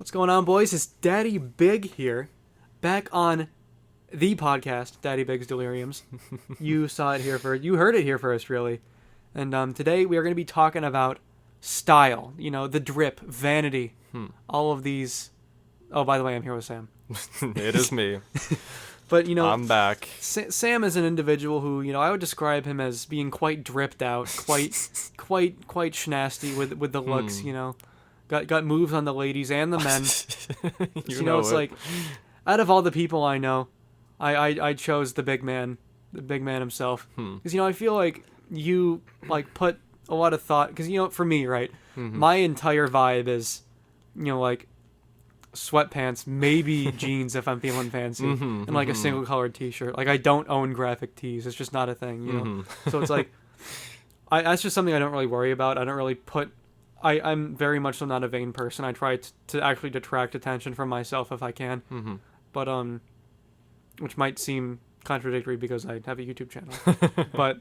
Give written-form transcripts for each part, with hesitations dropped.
What's going on, boys? It's Daddy Big here, back on the podcast, Daddy Big's Deliriums. You saw it here first. You heard it here first, really. And today we are going to be talking about style. You know, the drip, vanity, all of these. Oh, by the way, I'm here with Sam. It is me. But, you know, I'm back. Sam is an individual who, you know, I would describe him as being quite dripped out, quite schnasty with the looks, you know. Got moves on the ladies and the men. you know, it's it. like, out of all the people I know, I chose the big man himself. Because, you know, I feel like you, like, put a lot of thought, because, you know, for me, right, my entire vibe is, you know, like, sweatpants, maybe jeans if I'm feeling fancy, and, like, a single colored t-shirt. Like, I don't own graphic tees. It's just not a thing, you know? So it's like, that's just something I don't really worry about. I don't really put... I'm very much so not a vain person. I try to actually detract attention from myself if I can. But, which might seem contradictory because I have a YouTube channel. But,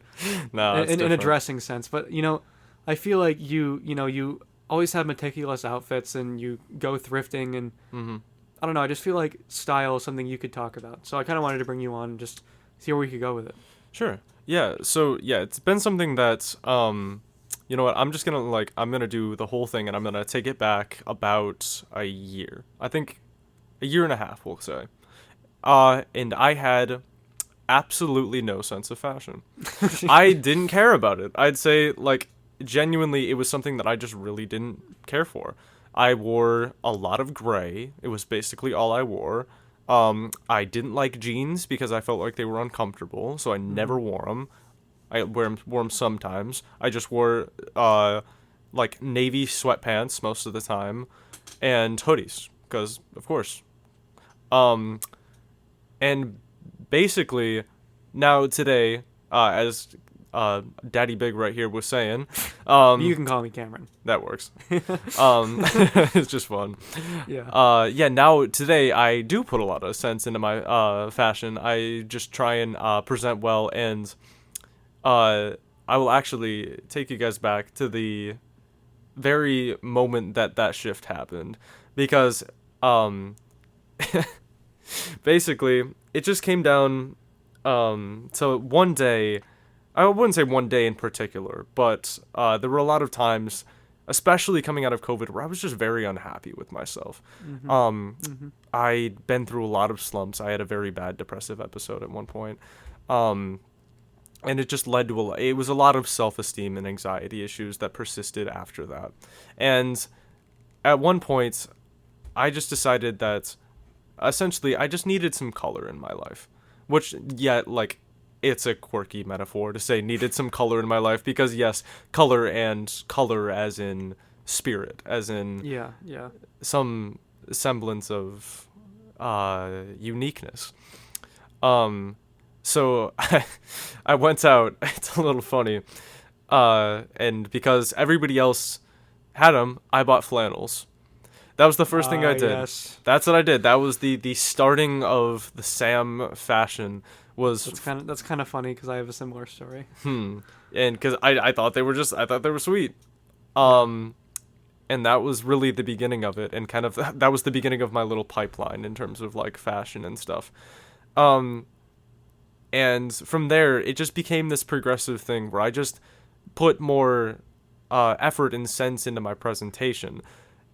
no, in a dressing sense. But, you know, I feel like you always have meticulous outfits and you go thrifting and, I don't know, I just feel like style is something you could talk about. So I kind of wanted to bring you on and just see where we could go with it. Sure. Yeah, so, yeah, it's been something that, you know what, I'm going to do the whole thing and I'm going to take it back about a year. I think a year and a half, we'll say. And I had absolutely no sense of fashion. I didn't care about it. I'd say, like, genuinely, it was something that I just really didn't care for. I wore a lot of gray. It was basically all I wore. I didn't like jeans because I felt like they were uncomfortable, so I never wore them. I wore them sometimes. I just wore, like, navy sweatpants most of the time, and hoodies, because, of course. And basically, now today, as Daddy Big right here was saying... you can call me Cameron. That works. It's just fun. Yeah. Yeah, now, today, I do put a lot of sense into my fashion. I just try and present well, and... I will actually take you guys back to the very moment that shift happened, because basically it just came down to one day. I wouldn't say one day in particular, but there were a lot of times, especially coming out of COVID, where I was just very unhappy with myself. I'd been through a lot of slumps. I had a very bad depressive episode at one point. And it just led to it was a lot of self-esteem and anxiety issues that persisted after that. And at one point, I just decided that essentially I just needed some color in my life. Which, yeah, like, it's a quirky metaphor to say needed some color in my life because, yes, color as in spirit, as in some semblance of uniqueness. So I went out. It's a little funny, and because everybody else had them, I bought flannels. That was the first thing I did. Yes. That's what I did. That was the starting of the Sam fashion. That's kind of funny because I have a similar story. And because I thought they were sweet, and that was really the beginning of it, and kind of that was the beginning of my little pipeline in terms of, like, fashion and stuff. And from there, it just became this progressive thing where I just put more effort and sense into my presentation.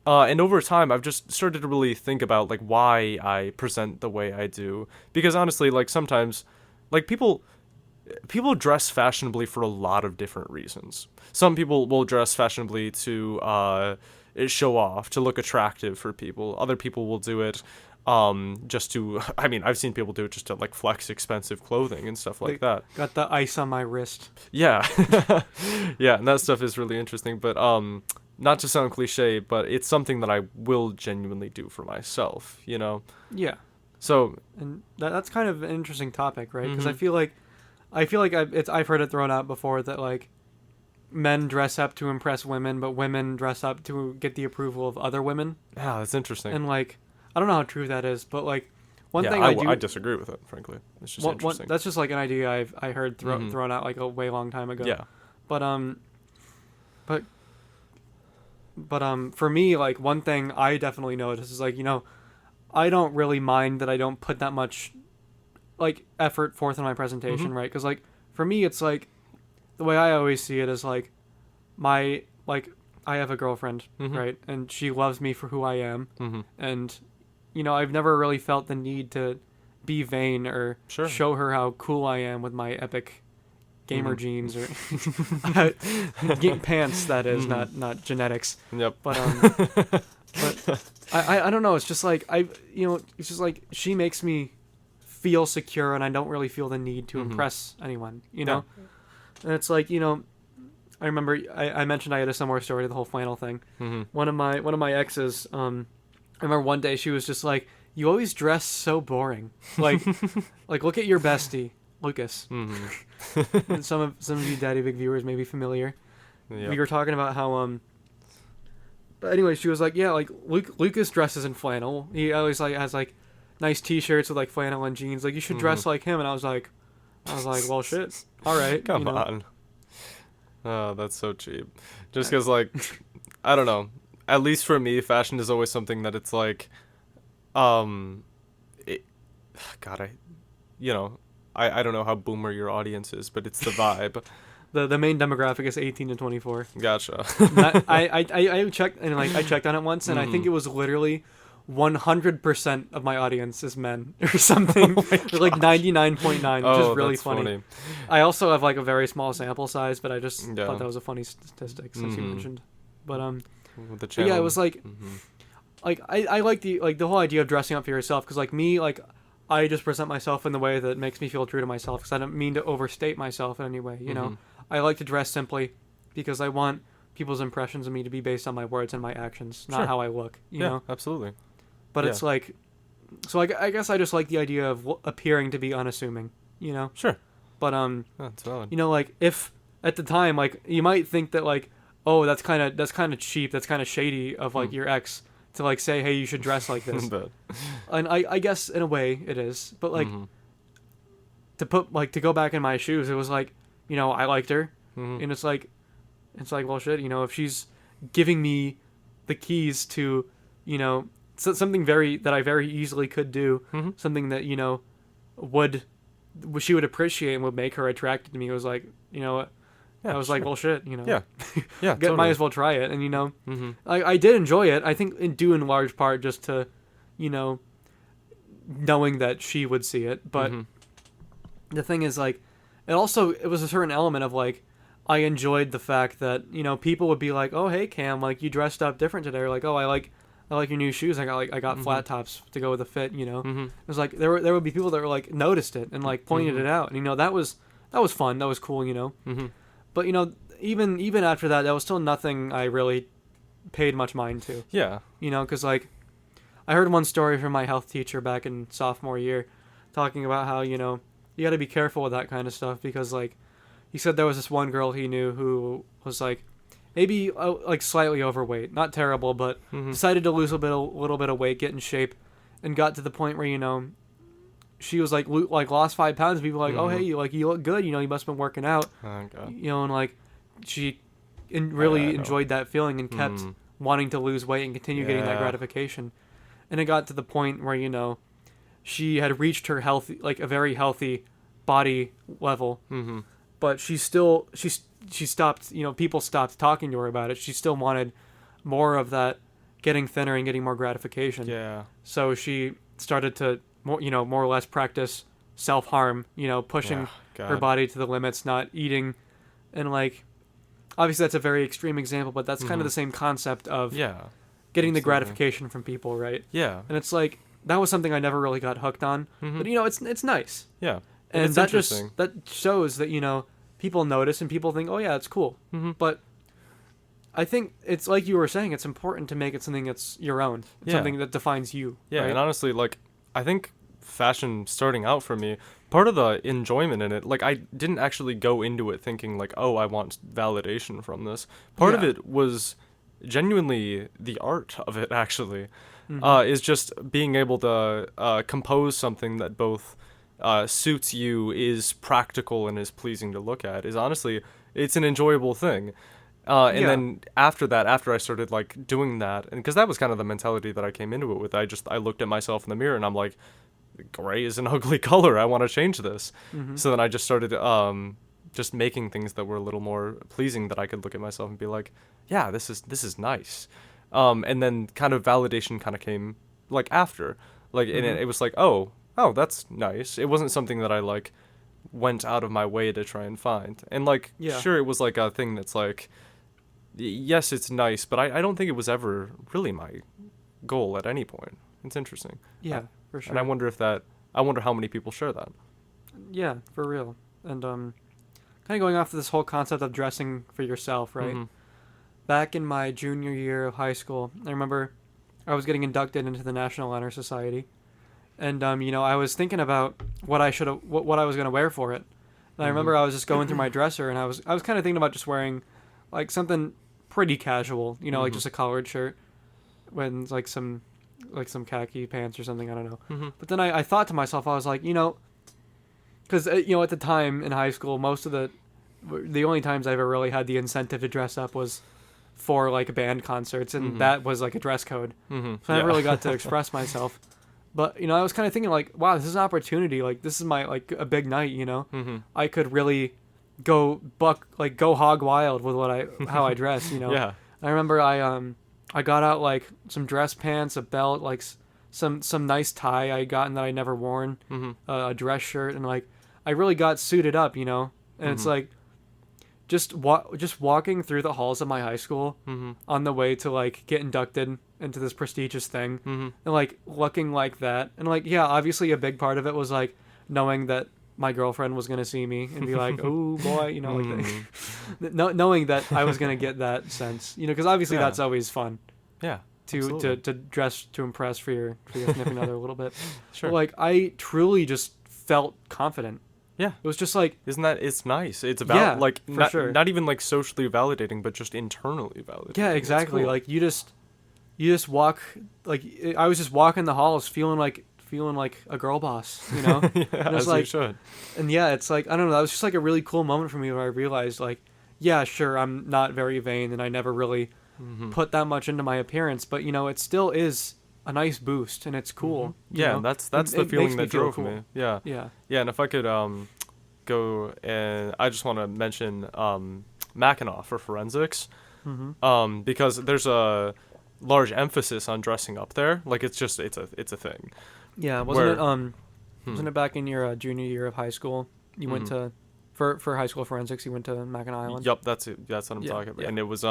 And over time, I've just started to really think about, like, why I present the way I do. Because honestly, like, sometimes, like, people dress fashionably for a lot of different reasons. Some people will dress fashionably to show off, to look attractive for people. Other people will do it just to, I mean, I've seen people do it just to, like, flex expensive clothing and stuff like that. Got the ice on my wrist. Yeah. Yeah, and that stuff is really interesting, but not to sound cliche, but it's something that I will genuinely do for myself, you know? Yeah. So, and that's kind of an interesting topic, right? Because I feel like I've heard it thrown out before that, like, men dress up to impress women, but women dress up to get the approval of other women. Yeah, that's interesting. And, like, I don't know how true that is, but, like, one thing I disagree with it, frankly. It's just interesting. That's just, like, an idea I heard thrown out, like, a way long time ago. Yeah. But But for me, like, one thing I definitely notice is, like, I don't really mind that I don't put that much, like, effort forth in my presentation, right? Because, like, for me, it's like, the way I always see it is, like, I have a girlfriend, right? And she loves me for who I am. And, I've never really felt the need to be vain or show her how cool I am with my epic gamer jeans or pants, that is, not genetics. Yep. But I don't know, it's just like it's just like she makes me feel secure, and I don't really feel the need to impress anyone, And it's like, I remember I mentioned I had a similar story to the whole flannel thing. One of my exes, I remember one day she was just like, "You always dress so boring. Like look at your bestie, Lucas." And some of you Daddy Big viewers may be familiar. Yep. We were talking about how but anyway, she was like, "Yeah, like Lucas dresses in flannel. He always like has like nice T-shirts with like flannel and jeans. Like, you should dress like him." And I was like, "Well, shit. All right, come on." Oh, that's so cheap. Just because, like, I don't know. At least for me, fashion is always something that it's like, God, I don't know how boomer your audience is, but it's the vibe. The main demographic is 18 to 24. Gotcha. I checked, and like I checked on it once, and I think it was literally 100% of my audience is men or something, or like 99.9, which is really funny. I also have like a very small sample size, but I just thought that was a funny statistic since you mentioned. But yeah, it was like, like I like the whole idea of dressing up for yourself, because like me, like I just present myself in the way that makes me feel true to myself, because I don't mean to overstate myself in any way. I like to dress simply because I want people's impressions of me to be based on my words and my actions, not how I look. You know? Absolutely. But it's like, so I guess I just like the idea of appearing to be unassuming, Sure. But that's valid. Like, if at the time, like, you might think that like, oh, that's kind of cheap, that's kind of shady of like your ex to like say, hey, you should dress like this. And I guess in a way it is, but like to go back in my shoes, it was like, I liked her, and it's like, well, shit, if she's giving me the keys to, something that I very easily could do, something that she would appreciate and would make her attracted to me. It was like, I was like, well, shit, totally. Might as well try it. And I did enjoy it. I think due in large part just to, knowing that she would see it. But the thing is, like, it was a certain element of like, I enjoyed the fact that people would be like, oh, hey Cam, like, you dressed up different today, or like, oh, I like your new shoes. I got flat tops to go with the fit. It was like there would be people that were like noticed it and like pointed it out, and that was fun. That was cool. But even after that, was still nothing I really paid much mind to. Yeah. Because like I heard one story from my health teacher back in sophomore year, talking about how you got to be careful with that kind of stuff, because like he said there was this one girl he knew who was like, maybe like slightly overweight, not terrible, but decided to lose a little bit of weight, get in shape, and got to the point where she was like lost 5 pounds. And people were like, oh hey, you look good. You must have been working out. Oh, God. And like she really enjoyed that feeling and kept wanting to lose weight and continue getting that gratification. And it got to the point where she had reached her healthy, like a very healthy body level, but she stopped, people stopped talking to her about it. She still wanted more of that getting thinner and getting more gratification. Yeah. So she started to more or less practice self-harm, pushing her body to the limits, not eating. And like, obviously that's a very extreme example, but that's kind of the same concept of getting the gratification from people, right? Yeah. And it's like, that was something I never really got hooked on, but it's nice. Yeah. And that shows that, people notice and people think, oh yeah, it's cool. But I think it's like you were saying, it's important to make it something that's your own, something that defines you. Yeah. Right? And honestly, like, I think fashion starting out for me, part of the enjoyment in it, like, I didn't actually go into it thinking like, oh, I want validation from this. Part of it was genuinely the art of it, actually. Is just being able to compose something that both suits you, is practical, and is pleasing to look at. Is honestly, it's an enjoyable thing. And Yeah. then after that, after I started like doing that, and because that was kind of the mentality that I came into it with, I looked at myself in the mirror and I'm like, gray is an ugly color. I want to change this. Mm-hmm. So then I just started just making things that were a little more pleasing that I could look at myself and be like, yeah, this is nice. And then kind of validation kind of came like after, like, and Mm-hmm. it was like, oh, that's nice. It wasn't something that I like went out of my way to try and find. And like, Yeah. sure, it was like a thing that's like, yes, it's nice, but I don't think it was ever really my goal at any point. It's interesting. Yeah, for sure. And I wonder how many people share that. Yeah, for real. And kind of going off of this whole concept of dressing for yourself, right? Mm-hmm. Back in my junior year of high school, I remember I was getting inducted into the National Honor Society, and I was thinking about what I should have, what I was gonna wear for it. And I remember I was just going through my dresser, and I was kind of thinking about just wearing like something pretty casual, like just a collared shirt, when like some khaki pants or something. I don't know. Mm-hmm. But then I thought to myself, I was like, because at the time in high school, most of the only times I ever really had the incentive to dress up was for like band concerts, and that was like a dress code. Mm-hmm. So I never really got to express myself. But I was kind of thinking like, wow, this is an opportunity. Like this is my like a big night. Mm-hmm. I could really go hog wild with how I dress. Yeah. I remember I got out like some dress pants, a belt, like some nice tie I gotten that I never worn, Mm-hmm. a dress shirt, and like I really got suited up. And it's like just walking through the halls of my high school on the way to like get inducted into this prestigious thing, and like looking like that, and like yeah, obviously a big part of it was like knowing that my girlfriend was gonna see me and be like, oh boy, like that. Knowing that I was gonna get that sense, because obviously Yeah. that's always fun Yeah. to dress to impress for your significant other a little bit. Sure. But like I truly just felt confident. Yeah. It was just like, It's nice. It's Yeah, about like for sure. not even like socially validating, but just internally validating. yeah, It's exactly. cool. Like you just walk, like I was just walking the halls feeling like a girl boss, yeah, And it's as you like, should. and yeah, it's like, I don't know, that was just like a really cool moment for me where I realized like, yeah, sure, I'm not very vain and I never really put that much into my appearance, but it still is a nice boost and it's cool. you Yeah, know? that's It- the it feeling makes me that feel drove cool. me. Yeah. Yeah. Yeah, and if I could go and I just want to mention Mackinac for forensics, because there's a large emphasis on dressing up there. Like it's a thing. Yeah, wasn't it back in your junior year of high school? You went to for high school forensics. You went to Mackinac Island. Yup, that's it. That's what I'm Yeah, talking about. yeah. And it was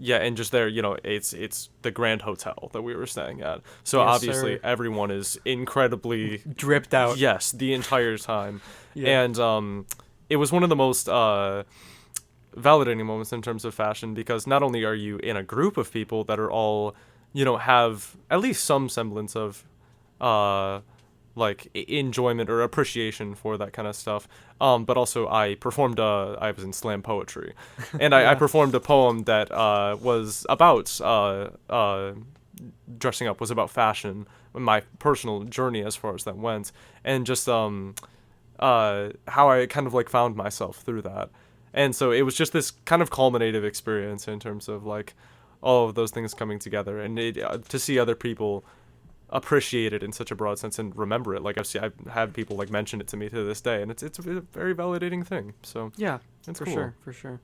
yeah, and just there, it's the Grand Hotel that we were staying at. So Yes, obviously sir. everyone is incredibly Dripped out. yes, the entire time. Yeah. And it was one of the most validating moments in terms of fashion, because not only are you in a group of people that are all, have at least some semblance of like enjoyment or appreciation for that kind of stuff, but also I was in slam poetry, and I performed a poem that was about dressing up, was about fashion, my personal journey as far as that went, and just how I kind of like found myself through that. And so it was just this kind of culminative experience in terms of like all of those things coming together, and to see other people appreciate it in such a broad sense and remember it. Like I've had people like mention it to me to this day, and it's a very validating thing. So Yeah, it's for cool. sure.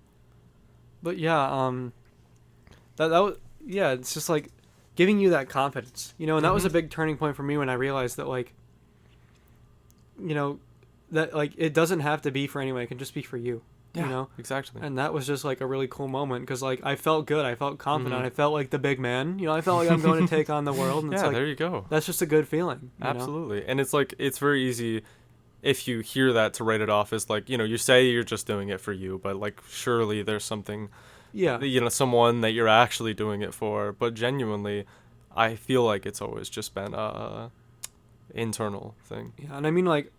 But yeah, that was, yeah, it's just like giving you that confidence, and that was a big turning point for me when I realized that like, that like it doesn't have to be for anyone; it can just be for you. Yeah, exactly. And that was just like a really cool moment because like I felt good, I felt confident, I felt like the big man. I felt like I'm going to take on the world. And Yeah, it's like, there you go. that's just a good feeling. Absolutely. And it's like, it's very easy if you hear that to write it off as like, you say you're just doing it for you, but like surely there's something, Yeah. someone that you're actually doing it for. But genuinely, I feel like it's always just been a internal thing. Yeah, and I mean like,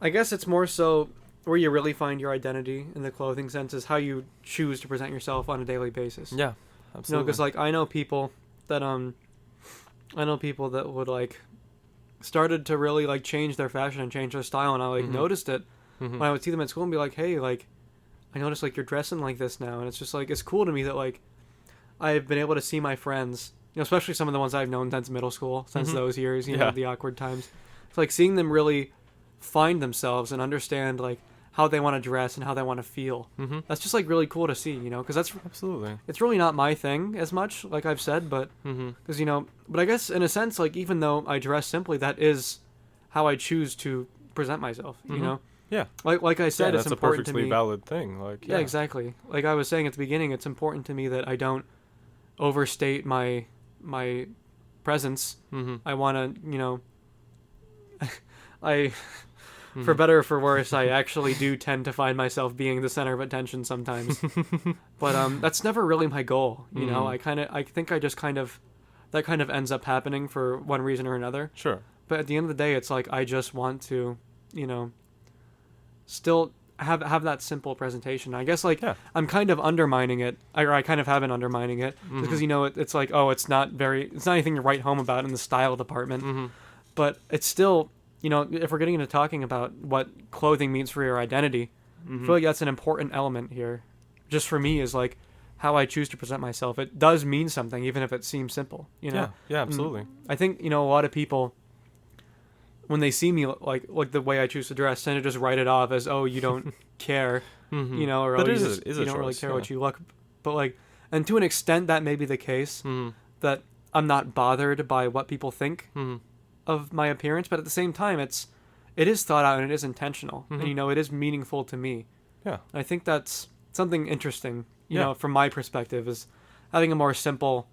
I guess it's more so where you really find your identity in the clothing sense is how you choose to present yourself on a daily basis. Yeah, absolutely. Because like I know people that would like started to really like change their fashion and change their style, and I like noticed it when I would see them at school and be like, hey, like I noticed like you're dressing like this now, and it's just like it's cool to me that like I've been able to see my friends, especially some of the ones I've known since middle school, since those years, the awkward times. It's like seeing them really find themselves and understand like how they want to dress and how they want to feel. That's just like really cool to see, because that's Absolutely. it's really not my thing as much, like I've said, but because but I guess in a sense, like even though I dress simply, that is how I choose to present myself. Yeah. Like I said, it's that's a important to perfectly me. valid thing. Like, Yeah, exactly. Like I was saying at the beginning, it's important to me that I don't overstate my presence. I want to, I, for better or for worse, I actually do tend to find myself being the center of attention sometimes. But that's never really my goal. I think I just that kind of ends up happening for one reason or another. Sure. But at the end of the day, it's like I just want to, still have that simple presentation. I guess I'm kind of undermining it, or I kind of have been undermining it, because it's like, oh, it's not anything to write home about in the style department, but it's still, if we're getting into talking about what clothing means for your identity, I feel like that's an important element here. Just for me, is like how I choose to present myself. It does mean something, even if it seems simple. Yeah, absolutely. I think a lot of people, when they see me like the way I choose to dress, tend to just write it off as, oh, you don't care, or but oh, you don't really care what you look. But like, and to an extent that may be the case, that I'm not bothered by what people think of my appearance, but at the same time, it is thought out and it is intentional, and it is meaningful to me. Yeah, and I think that's something interesting. From my perspective, is having a more simple,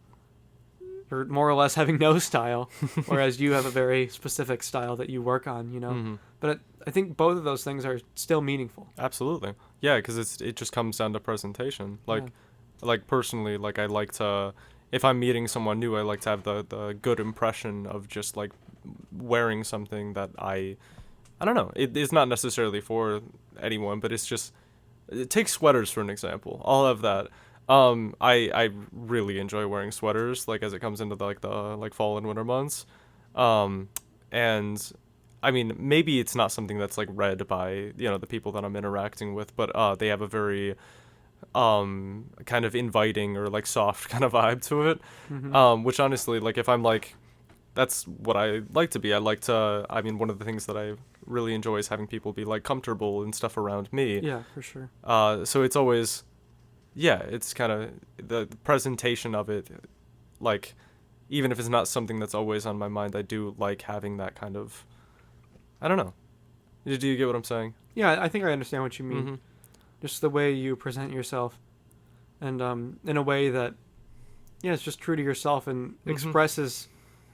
or more or less having no style, whereas you have a very specific style that you work on, But I think both of those things are still meaningful. Absolutely. Yeah, because it just comes down to presentation. Like personally, like I like to, if I'm meeting someone new, I like to have the good impression of just like wearing something that I don't know. It is not necessarily for anyone, but it's just, take sweaters for an example. I'll have that. I really enjoy wearing sweaters, like as it comes into the fall and winter months. And I mean, maybe it's not something that's like read by, the people that I'm interacting with, but they have a very kind of inviting or like soft kind of vibe to it. Which honestly, like if I'm like, that's what I like to be. I mean, one of the things that I really enjoy is having people be like comfortable and stuff around me. Yeah, for sure. So it's always, yeah, it's kind of the presentation of it, like, even if it's not something that's always on my mind, I do like having that kind of, I don't know. Do you get what I'm saying? Yeah, I think I understand what you mean. Just the way you present yourself, and in a way that, yeah, it's just true to yourself and expresses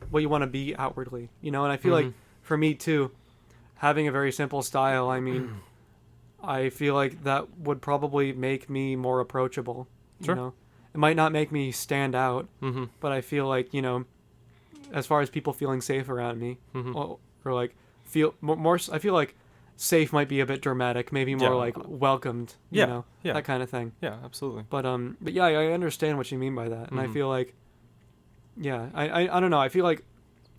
what you want to be outwardly, and I feel like for me too, having a very simple style, I mean, I feel like that would probably make me more approachable. Sure. It might not make me stand out, but I feel like, as far as people feeling safe around me, or like feel more, I feel like safe might be a bit dramatic, maybe more like welcomed, that kind of thing. Yeah, absolutely. But yeah, I understand what you mean by that, and I feel like, yeah, I don't know, I feel like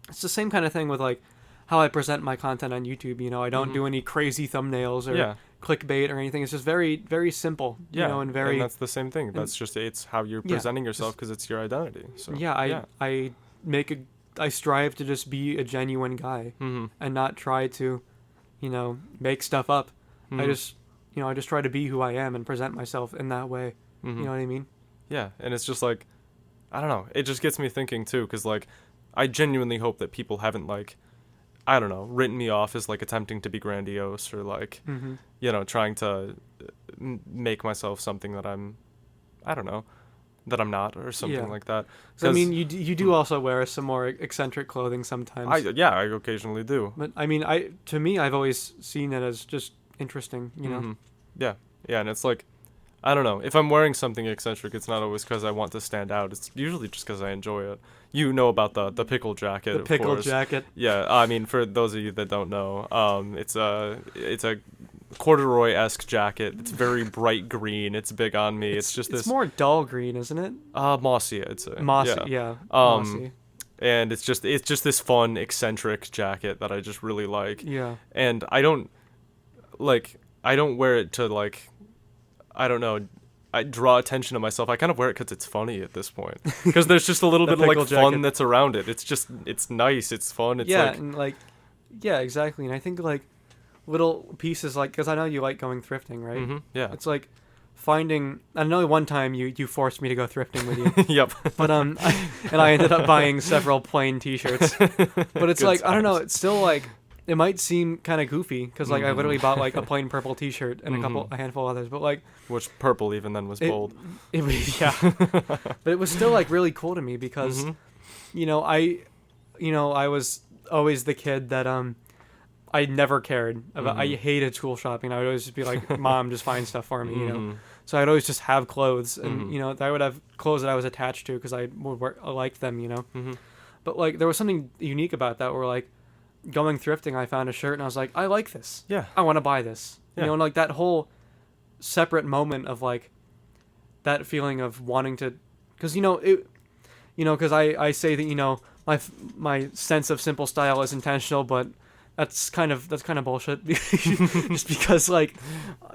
it's the same kind of thing with like how I present my content on YouTube. I don't do any crazy thumbnails or clickbait or anything. It's just very, very simple. And that's the same thing. That's just, it's how you're presenting yourself, because it's your identity. So I strive to just be a genuine guy and not try to, make stuff up. I just try to be who I am and present myself in that way. You know what I mean? Yeah, and it's just like, I don't know. It just gets me thinking too, because like, I genuinely hope that people haven't like, I don't know, written me off as like attempting to be grandiose or like, trying to make myself something that I don't know, that I'm not, or something like that. So, I mean, you do also wear some more eccentric clothing sometimes. I occasionally do. But I mean, to me, I've always seen it as just interesting, Yeah, and it's like, I don't know. If I'm wearing something eccentric, it's not always because I want to stand out. It's usually just because I enjoy it. You know about the pickle jacket, of course. The pickle jacket. Yeah, I mean, for those of you that don't know, it's a corduroy-esque jacket. It's very bright green. It's big on me. It's just this. It's more dull green, isn't it? Mossy, I'd say. Mossy, yeah. Mossy. And it's just this fun, eccentric jacket that I just really like. Yeah. And I don't wear it to like, I don't know, I draw attention to myself. I kind of wear it because it's funny at this point. Because there's just a little bit of like fun that's around it. It's nice. It's fun. It's yeah, and like, yeah, exactly. And I think like little pieces, like, because I know you like going thrifting, right? Mm-hmm, yeah. It's like finding. I know one time you forced me to go thrifting with you. Yep. But I ended up buying several plain T-shirts. But it's like, I don't know. It's still like, it might seem kind of goofy because like I literally bought like a plain purple T-shirt and a handful of others, but like, which purple even then was bold. It was, yeah. But it was still like really cool to me because I was always the kid that I never cared about. I hated school shopping. I would always just be like, Mom, just find stuff for me, you know. So I'd always just have clothes, and I would have clothes that I was attached to because I liked them, you know. But like there was something unique about that where like going thrifting, I found a shirt and I was like, I like this. Yeah. I want to buy this. Yeah. You know, and like that whole separate moment of like that feeling of wanting to, because because I say that my sense of simple style is intentional, but that's kind of bullshit. Just because like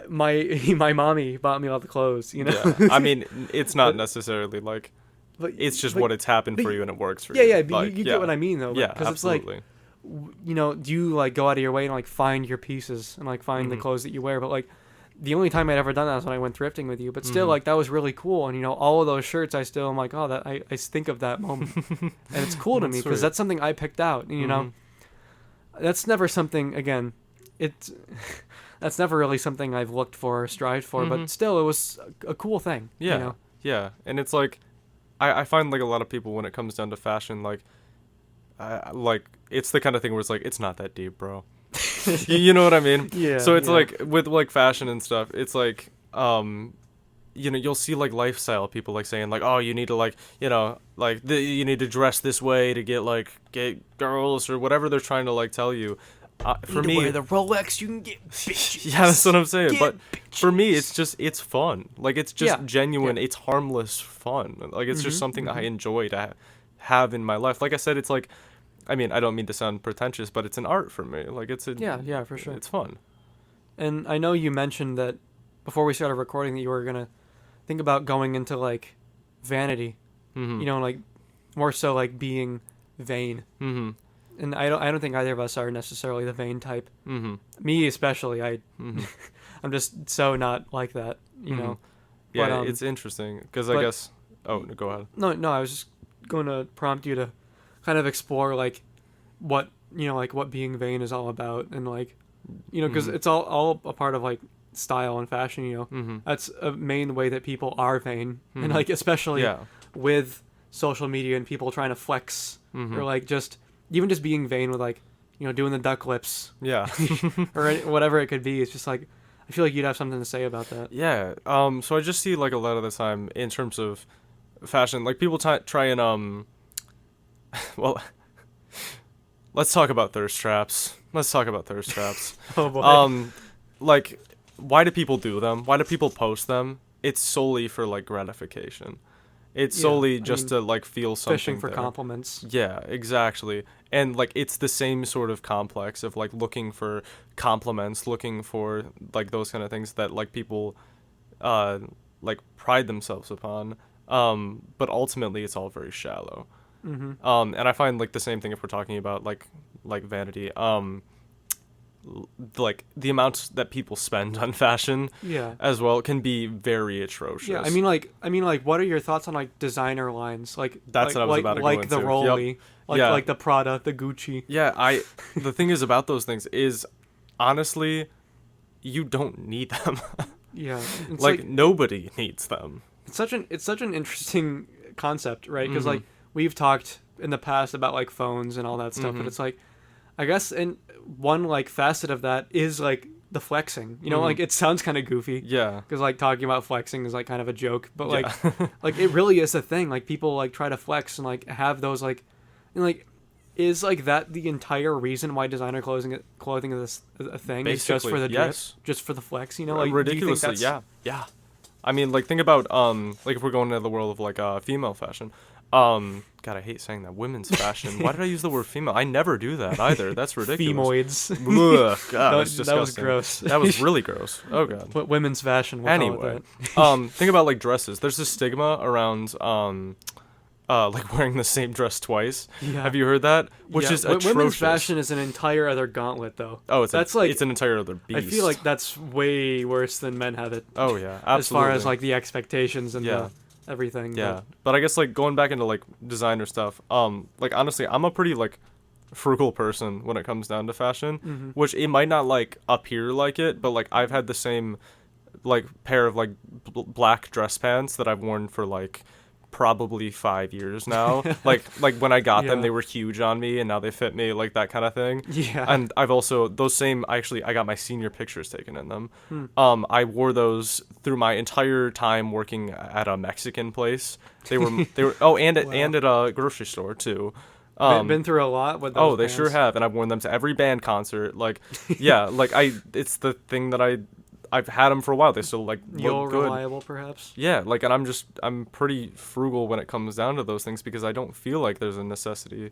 my mommy bought me all the clothes, you know. Yeah. I mean, it's not necessarily like, but it's just what it's happened for you and it works for you. Yeah, like, you get what I mean though. Yeah, because absolutely. It's like, do you like go out of your way and like find your pieces and like find the clothes that you wear? But like the only time I'd ever done that was when I went thrifting with you. But still, like that was really cool. And all of those shirts, I still am like, oh, that I think of that moment, and it's cool to me because that's something I picked out. And that's never something. Again, that's never really something I've looked for or strived for. But still, it was a cool thing. Yeah, yeah, and it's like I find like a lot of people when it comes down to fashion, like it's the kind of thing where it's like it's not that deep, bro. You know what I mean? Yeah. So it's like with like fashion and stuff, it's like you'll see like lifestyle people like saying like, oh, you need to like you need to dress this way to get girls or whatever they're trying to like tell you. For me, wear the Rolex, you can get bitches. Yeah, that's what I'm saying. But for me, it's fun. Like it's just genuine. Yeah. It's harmless fun. Like it's just something I enjoy to have in my life. Like I said, it's like, I mean, I don't mean to sound pretentious, but it's an art for me. Like it's yeah, for sure. It's fun. And I know you mentioned that before we started recording that you were gonna think about going into like vanity, like more so like being vain. And I don't think either of us are necessarily the vain type. Me especially, I'm just so not like that, you know. Yeah, but, it's interesting because I guess. Oh, no, go ahead. No, I was just going to prompt you to kind of explore like what what being vain is all about, and like because it's all a part of like style and fashion. That's a main way that people are vain, and like especially with social media and people trying to flex or like just even just being vain with like doing the duck lips, or whatever it could be. It's just like I feel like you'd have something to say about that. Yeah. So I just see like a lot of the time in terms of fashion, like people try and well, let's talk about thirst traps. Oh boy. Like, why do people do them? Why do people post them? It's solely for like gratification. It's solely to like feel something. Fishing for compliments. Yeah, exactly. And like it's the same sort of complex of like looking for compliments, looking for like those kind of things that like people like pride themselves upon. But ultimately it's all very shallow. And I find like the same thing if we're talking about like vanity. Like the amounts that people spend on fashion as well can be very atrocious. Yeah, I mean like what are your thoughts on like designer lines? Like that's what I was about to go into. Like the Rolly, like the Prada, the Gucci. Yeah, the thing is about those things is honestly you don't need them. Yeah. Like nobody needs them. It's such an interesting concept, right? Because like we've talked in the past about like phones and all that stuff, but it's like I guess and one like facet of that is like the flexing. Like it sounds kind of goofy. Yeah. Because like talking about flexing is like kind of a joke, but like like it really is a thing. Like people like try to flex and like have those like, and like is like that the entire reason why designer clothing is a thing? Basically, is just for the drip, just for the flex. Like ridiculously. Yeah. I mean, like think about like if we're going into the world of like female fashion. God, I hate saying that. Women's fashion. Why did I use the word female? I never do that either. That's ridiculous. Femoids. Ugh, God, that's disgusting. That was gross. That was really gross. Oh God. But women's fashion. We'll Anyway, call it that. think about like dresses. There's this stigma around like wearing the same dress twice. Yeah. Have you heard that? Which is atrocious. Women's fashion is an entire other gauntlet, though. Oh, it's an entire other beast. I feel like that's way worse than men have it. Oh yeah, absolutely. As far as like the expectations and the everything. Yeah, but I guess like going back into like designer stuff. Like honestly, I'm a pretty like frugal person when it comes down to fashion, which it might not like appear like it, but like I've had the same like pair of like black dress pants that I've worn for like probably 5 years now. like when I got them, they were huge on me, and now they fit me, like that kind of thing. Yeah. And I've also I got my senior pictures taken in them. I wore those through my entire time working at a Mexican place. They were and at a grocery store too. Been through a lot with those they bands. sure have, and I've worn them to every band concert. Like, yeah, like it's the thing that I've had them for a while. They still like look good. Reliable, perhaps. Yeah, like, and I'm pretty frugal when it comes down to those things because I don't feel like there's a necessity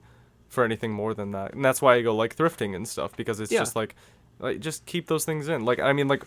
for anything more than that, and that's why I go like thrifting and stuff, because it's just like just keep those things in. Like, I mean, like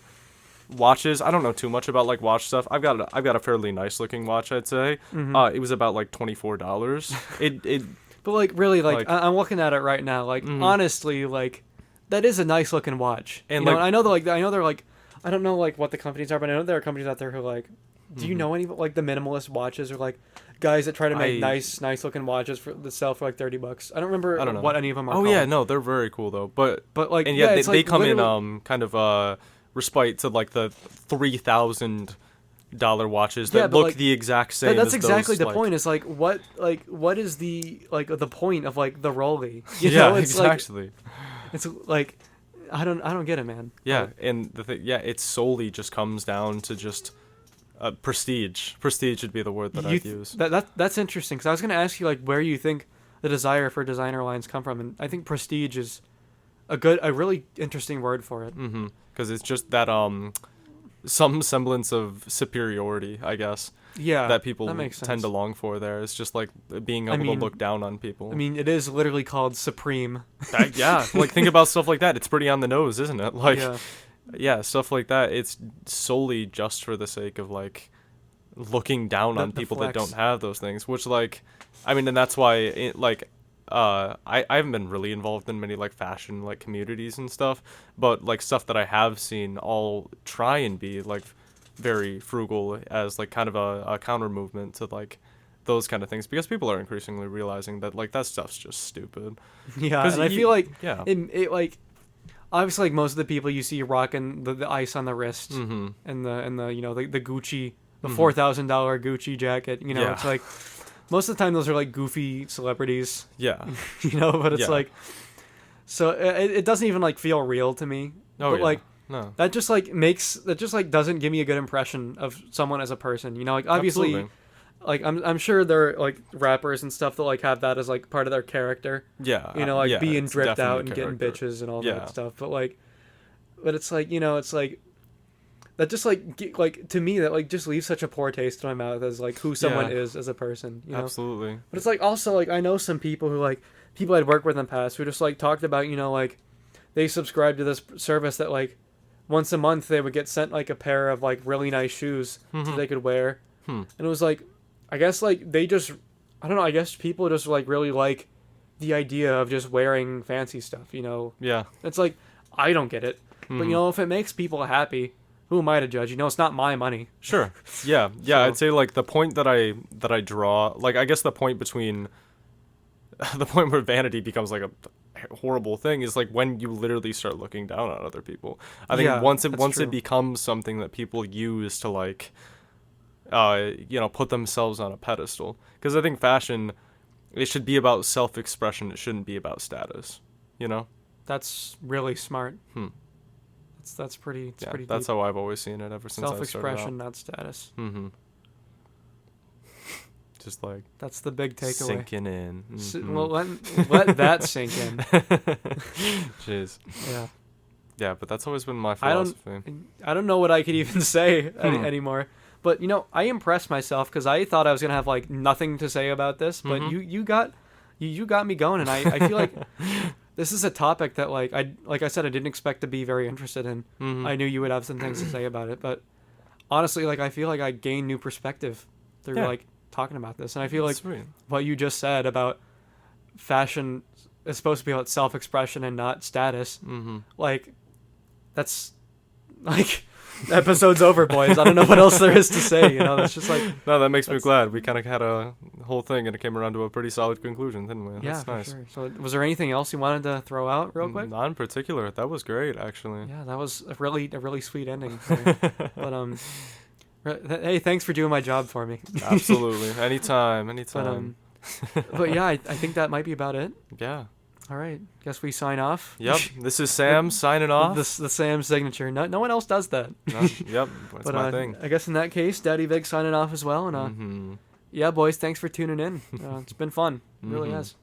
watches. I don't know too much about like watch stuff. I've got a fairly nice looking watch, I'd say. It was about like $24. It. But like really, like I'm looking at it right now. Like honestly, like that is a nice looking watch. And I know they're like. I don't know like what the companies are, but I know there are companies out there who like. Do you know any like the minimalist watches or like guys that try to make nice looking watches that sell for like $30? I don't remember what any of them are. Oh yeah, no, they're very cool though. But like and they come in kind of respite to like the $3,000 watches that look like, the exact same. That's exactly those, the point. Is like what is the the point of like the Rolly? You know, it's exactly. Like, it's like. I don't get it, man. Yeah, and the thing, it solely just comes down to just prestige. Prestige would be the word that I'd use. That's interesting, because I was going to ask you like where you think the desire for designer lines come from, and I think prestige is a really interesting word for it. Mm-hmm. Because it's just that some semblance of superiority, I guess. Yeah, that people tend to long for there. It's just like being able to look down on people. I mean, it is literally called supreme. Like think about stuff like that. It's pretty on the nose, isn't it? Like, yeah, stuff like that. It's solely just for the sake of like looking down on people that don't have those things. Which like, I mean, and that's why I haven't been really involved in many like fashion like communities and stuff, but like stuff that I have seen all try and be like very frugal as like kind of a counter movement to like those kind of things, because people are increasingly realizing that like that stuff's just stupid. Yeah, and I feel like it like obviously like most of the people you see rocking the ice on the wrist and the the Gucci, the $4,000 Gucci jacket, it's like most of the time those are like goofy celebrities. Yeah. But it's like, so it doesn't even like feel real to me. Oh, but yeah. like No. that just like doesn't give me a good impression of someone as a person. Like obviously, Absolutely. like I'm sure there are like rappers and stuff that like have that as like part of their character. Yeah. Like being dripped out and getting bitches and all that stuff. But it's like it's like that just like to me that like just leaves such a poor taste in my mouth as like who someone is as a person. Absolutely. But it's like also like I know some people who like people I'd worked with in the past who just like talked about like they subscribed to this service that like once a month they would get sent like a pair of like really nice shoes that they could wear. And it was like, I guess like they just, I don't know, I guess people just like really like the idea of just wearing fancy stuff, Yeah. It's like, I don't get it. But if it makes people happy, who am I to judge? It's not my money. Sure. Yeah. Yeah. So, I'd say like the point that I draw, like I guess the point between the point where vanity becomes like a horrible thing is like when you literally start looking down on other people. I think once it becomes something that people use to like put themselves on a pedestal, because I think fashion, it should be about self-expression, it shouldn't be about status. That's really smart. That's pretty pretty that's deep. how I've always seen it ever since I started out. Self-expression, not status. Just like that's the big takeaway. Sinking in. Well, let that sink in. Jeez. Yeah. Yeah, but that's always been my philosophy. I don't know what I could even say anymore. But I impressed myself because I thought I was gonna have like nothing to say about this, but you got me going, and I feel like this is a topic that like I said I didn't expect to be very interested in. I knew you would have some things to say about it, but honestly, like I feel like I gained new perspective through like talking about this, and I feel like what you just said about fashion is supposed to be about self-expression and not status. Like that's like episode's over, boys. I don't know what else there is to say. That's just like no, that makes me glad. We kind of had a whole thing and it came around to a pretty solid conclusion, didn't we? Yeah, that's nice. Sure. So was there anything else you wanted to throw out real quick? Not in particular. That was great, actually. Yeah, that was a really sweet ending. But hey, thanks for doing my job for me. Absolutely. Anytime. But yeah, I think that might be about it. Yeah. All right. Guess we sign off. Yep. This is Sam signing off. The Sam signature. No one else does that. Yep. That's my thing. I guess in that case, Daddy Vig signing off as well. And yeah, boys, thanks for tuning in. It's been fun. It really has.